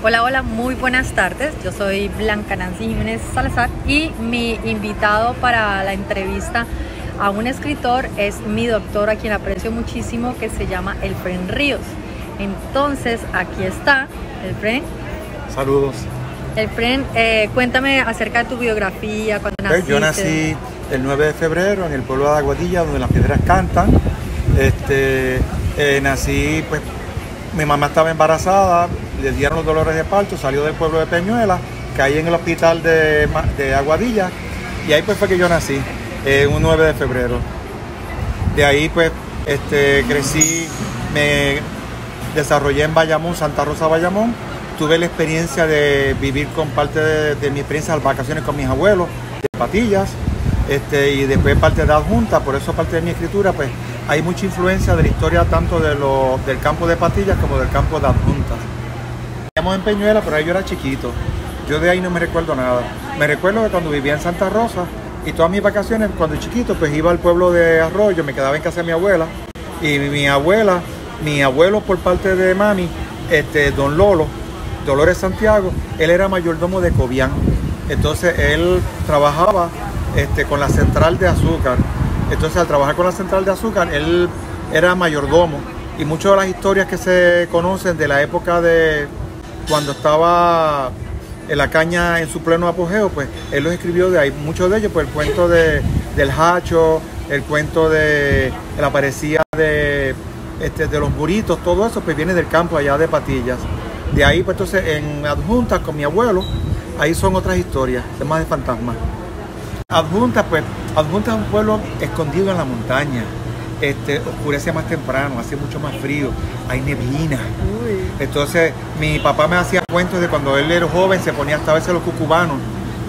Hola, hola, muy buenas tardes. Yo soy Blanca Nancy Jiménez Salazar y mi invitado para la entrevista a un escritor es mi doctor, a quien aprecio muchísimo, que se llama Elfren Ríos. Entonces, aquí está, Elfren. Saludos. Elfren, cuéntame acerca de tu biografía, cuando naciste. Yo nací el 9 de febrero en el pueblo de Aguadilla, donde las piedras cantan. Nací, pues, mi mamá estaba embarazada, le dieron los dolores de parto, salió del pueblo de Peñuela, caí en el hospital de Aguadilla y ahí pues fue que yo nací, un 9 de febrero. De ahí pues crecí, me desarrollé en Bayamón, Santa Rosa, Bayamón. Tuve la experiencia de vivir con parte de mi experiencia de vacaciones con mis abuelos, de Patillas, y después parte de Adjunta. Por eso parte de mi escritura pues hay mucha influencia de la historia tanto del campo de Patillas como del campo de Adjunta. Vivíamos en Peñuela, pero ahí yo era chiquito. Yo de ahí no me recuerdo nada. Me recuerdo que cuando vivía en Santa Rosa y todas mis vacaciones, cuando chiquito, pues iba al pueblo de Arroyo, me quedaba en casa de mi abuela. Y mi abuelo por parte de mami, don Lolo, Dolores Santiago, él era mayordomo de Cobián. Entonces él trabajaba con la central de azúcar. Entonces al trabajar con la central de azúcar, él era mayordomo. Y muchas de las historias que se conocen de la época de cuando estaba en la caña en su pleno apogeo, pues él los escribió de ahí. Muchos de ellos, pues el cuento del hacho, el cuento de la parecía de los burritos, todo eso pues viene del campo allá de Patillas. De ahí pues entonces en Adjunta con mi abuelo, ahí son otras historias, temas de fantasmas. Adjunta es un pueblo escondido en la montaña. Oscurece más temprano, hace mucho más frío, hay neblina. Uy. Entonces mi papá me hacía cuentos de cuando él era joven, se ponía hasta a veces los cucubanos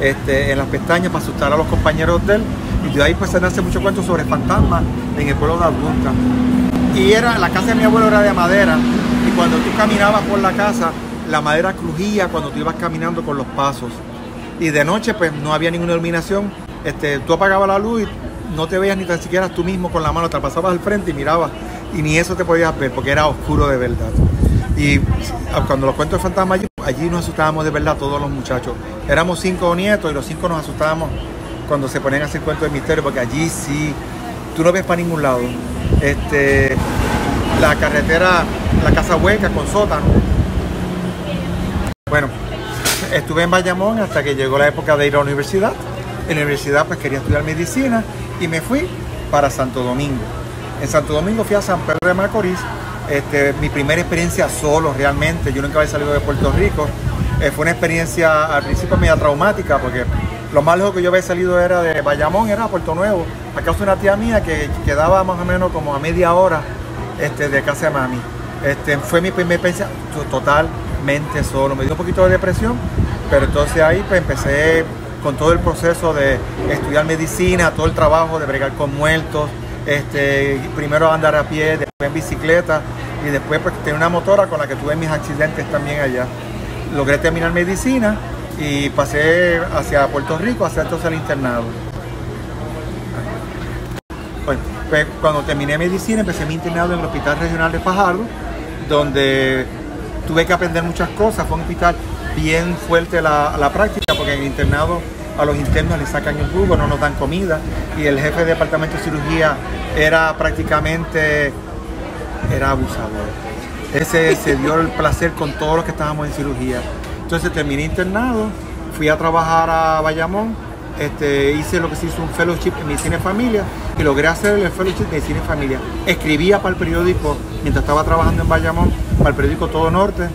en las pestañas para asustar a los compañeros de él. Y de ahí pues se nace muchos cuentos sobre fantasmas en el pueblo de Adjunta. Y la casa de mi abuelo era de madera, y cuando tú caminabas por la casa, la madera crujía cuando tú ibas caminando con los pasos. Y de noche pues no había ninguna iluminación, tú apagabas la luz y no te veías ni tan siquiera tú mismo con la mano, te pasabas al frente y mirabas, y ni eso te podías ver porque era oscuro de verdad. Y cuando los cuentos de fantasmas allí nos asustábamos de verdad todos los muchachos. Éramos 5 nietos y los 5 nos asustábamos cuando se ponían a hacer cuentos de misterio, porque allí sí, tú no ves para ningún lado. La carretera, la casa hueca con sótano. Bueno, estuve en Bayamón hasta que llegó la época de ir a la universidad. En la universidad pues quería estudiar medicina y me fui para Santo Domingo. En Santo Domingo fui a San Pedro de Macorís. Mi primera experiencia solo realmente, yo nunca había salido de Puerto Rico. Fue una experiencia al principio media traumática porque lo más lejos que yo había salido era de Bayamón, era a Puerto Nuevo, a casa de una tía mía que quedaba más o menos como a media hora de casa de mami. Fue mi primera experiencia totalmente solo. Me dio un poquito de depresión, pero entonces ahí pues empecé con todo el proceso de estudiar medicina, todo el trabajo de bregar con muertos, primero andar a pie, después en bicicleta, y después pues tenía una motora con la que tuve mis accidentes también allá. Logré terminar medicina y pasé hacia Puerto Rico a hacer entonces el internado. Bueno, pues cuando terminé medicina empecé mi internado en el Hospital Regional de Fajardo, donde tuve que aprender muchas cosas. Fue un hospital bien fuerte la práctica, porque en el internado a los internos les sacan el jugo, no nos dan comida, y el jefe de departamento de cirugía era abusador. Ese se dio el placer con todos los que estábamos en cirugía. Entonces terminé internado, fui a trabajar a Bayamón, hice lo que se hizo un fellowship en medicina y familia, y logré hacer el fellowship de medicina y familia. Escribía para el periódico, mientras estaba trabajando en Bayamón, para el periódico Todo Norte,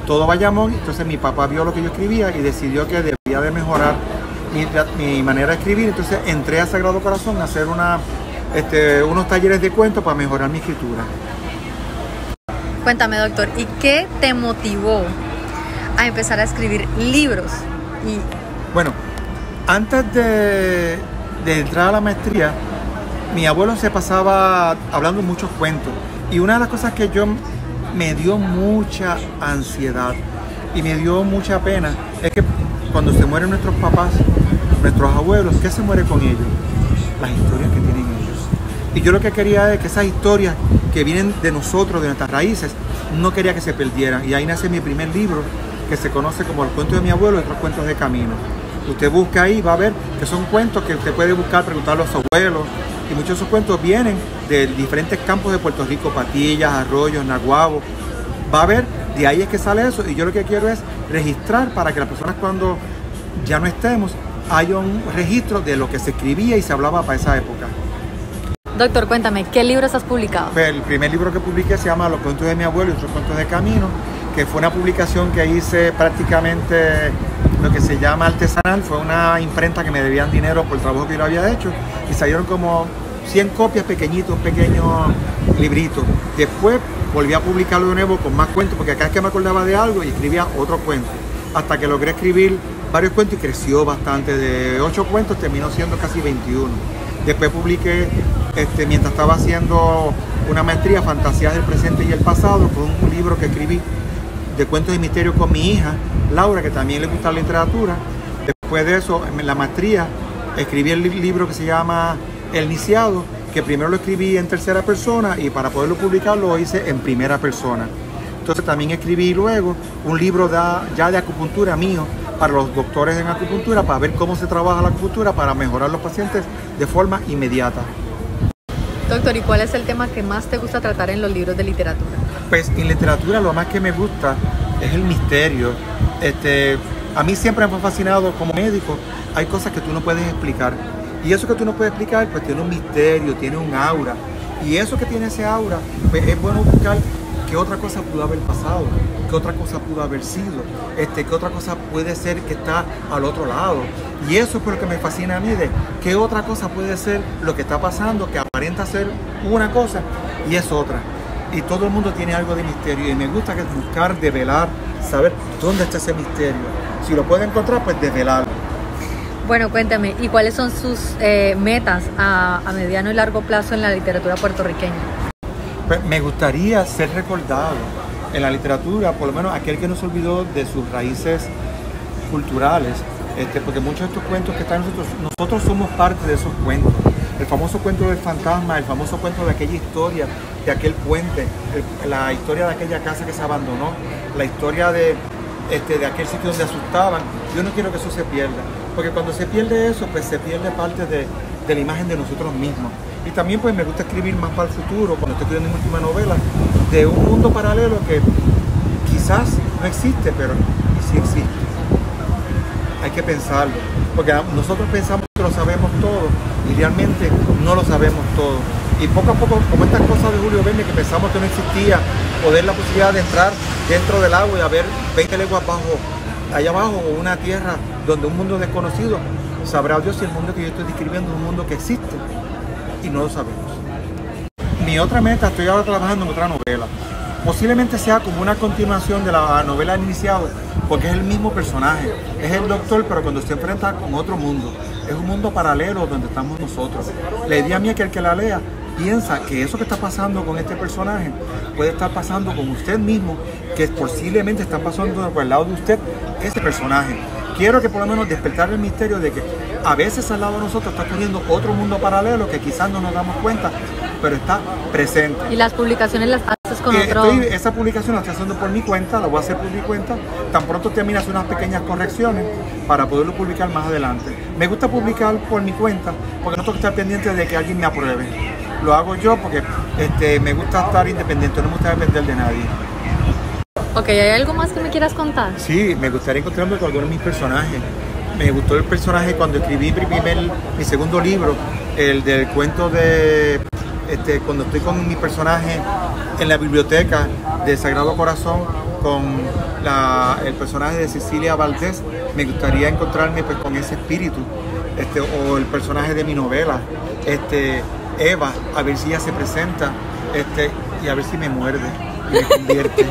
Todo Bayamón. Entonces mi papá vio lo que yo escribía y decidió que debía de mejorar mi manera de escribir. Entonces entré a Sagrado Corazón a hacer unos talleres de cuentos para mejorar mi escritura. Cuéntame, doctor, ¿y qué te motivó a empezar a escribir libros? Bueno, antes de entrar a la maestría, mi abuelo se pasaba hablando muchos cuentos, y una de las cosas que me dio mucha ansiedad y me dio mucha pena es que cuando se mueren nuestros papás, nuestros abuelos, ¿qué se muere con ellos? Las historias que tienen ellos. Y yo lo que quería es que esas historias que vienen de nosotros, de nuestras raíces, no quería que se perdieran. Y ahí nace mi primer libro, que se conoce como Los cuentos de mi abuelo y otros cuentos de camino. Usted busca ahí, va a ver que son cuentos que usted puede buscar, preguntar a los abuelos, y muchos de esos cuentos vienen de diferentes campos de Puerto Rico, Patillas, Arroyos, Naguabo. Va a ver, de ahí es que sale eso, y yo lo que quiero es registrar para que las personas cuando ya no estemos, haya un registro de lo que se escribía y se hablaba para esa época. Doctor, cuéntame, ¿qué libros has publicado? Pues el primer libro que publiqué se llama Los cuentos de mi abuelo y otros cuentos de camino, que fue una publicación que hice prácticamente lo que se llama artesanal. Fue una imprenta que me debían dinero por el trabajo que yo había hecho, y salieron como 100 copias pequeñitos, un pequeño librito. Después volví a publicarlo de nuevo con más cuentos, porque cada vez que me acordaba de algo y escribía otro cuento, hasta que logré escribir varios cuentos y creció bastante. De 8 cuentos terminó siendo casi 21. Después publiqué, mientras estaba haciendo una maestría, Fantasías del presente y el pasado, fue un libro que escribí de cuentos de misterio con mi hija, Laura, que también le gusta la literatura. Después de eso, en la maestría, escribí el libro que se llama El Iniciado, que primero lo escribí en tercera persona y para poderlo publicar lo hice en primera persona. Entonces también escribí luego un libro ya de acupuntura mío para los doctores en acupuntura, para ver cómo se trabaja la acupuntura para mejorar los pacientes de forma inmediata. Doctor, ¿y cuál es el tema que más te gusta tratar en los libros de literatura? Pues en literatura lo más que me gusta es el misterio. A mí siempre me ha fascinado como médico, hay cosas que tú no puedes explicar. Y eso que tú no puedes explicar, pues tiene un misterio, tiene un aura. Y eso que tiene ese aura, pues es bueno buscar qué otra cosa pudo haber pasado, qué otra cosa pudo haber sido, qué otra cosa puede ser que está al otro lado. Y eso es por lo que me fascina a mí, de qué otra cosa puede ser lo que está pasando, que aparenta ser una cosa y es otra. Y todo el mundo tiene algo de misterio y me gusta que buscar, develar, saber dónde está ese misterio. Si lo puede encontrar, pues develarlo. Bueno, cuéntame, ¿y cuáles son sus metas a mediano y largo plazo en la literatura puertorriqueña? Pues me gustaría ser recordado en la literatura, por lo menos aquel que no se olvidó de sus raíces culturales, porque muchos de estos cuentos que están nosotros somos parte de esos cuentos. El famoso cuento del fantasma, el famoso cuento de aquella historia, de aquel puente, la historia de aquella casa que se abandonó, la historia de aquel sitio donde asustaban. Yo no quiero que eso se pierda, porque cuando se pierde eso, pues se pierde parte de la imagen de nosotros mismos. Y también pues me gusta escribir más para el futuro, cuando estoy escribiendo mi última novela, de un mundo paralelo que quizás no existe, pero sí existe. Hay que pensarlo, porque nosotros pensamos que lo sabemos todo y realmente no lo sabemos todo. Y poco a poco, como estas cosas de Julio Verne, que pensamos que no existía, o de la posibilidad de entrar dentro del agua y a ver 20 leguas allá abajo, o una tierra donde un mundo desconocido, sabrá Dios si el mundo que yo estoy describiendo es un mundo que existe y no lo sabemos. Mi otra meta, estoy ahora trabajando en otra novela. Posiblemente sea como una continuación de la novela Iniciado, porque es el mismo personaje, es el doctor, pero cuando se enfrenta con otro mundo, es un mundo paralelo donde estamos nosotros. La idea mía es que el que la lea piensa que eso que está pasando con este personaje puede estar pasando con usted mismo, que posiblemente está pasando por el lado de usted ese personaje. Quiero que por lo menos despertar el misterio de que a veces al lado de nosotros está ocurriendo otro mundo paralelo que quizás no nos damos cuenta, pero está presente. ¿Y las publicaciones las haces con otro? Esa publicación la estoy haciendo por mi cuenta, la voy a hacer por mi cuenta. Tan pronto termine, hacer unas pequeñas correcciones para poderlo publicar más adelante. Me gusta publicar por mi cuenta porque no tengo que estar pendiente de que alguien me apruebe. Lo hago yo porque me gusta estar independiente, no me gusta depender de nadie. Ok, ¿hay algo más que me quieras contar? Sí, me gustaría encontrarme con algunos de mis personajes. Me gustó el personaje cuando escribí mi segundo libro, el del cuento de cuando estoy con mi personaje en la biblioteca del Sagrado Corazón con el personaje de Cecilia Valdés. Me gustaría encontrarme pues, con ese espíritu, o el personaje de mi novela, Eva, a ver si ella se presenta, y a ver si me muerde y me convierte.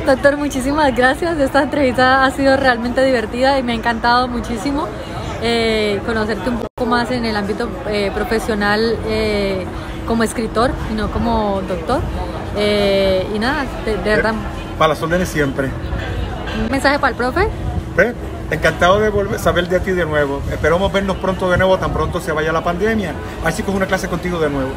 Doctor, muchísimas gracias. Esta entrevista ha sido realmente divertida y me ha encantado muchísimo conocerte un poco más en el ámbito profesional como escritor y no como doctor. Y nada, de verdad. Para las órdenes siempre. ¿Un mensaje para el profe? Encantado de saber de ti de nuevo. Esperamos vernos pronto de nuevo, tan pronto se vaya la pandemia. Así que es una clase contigo de nuevo.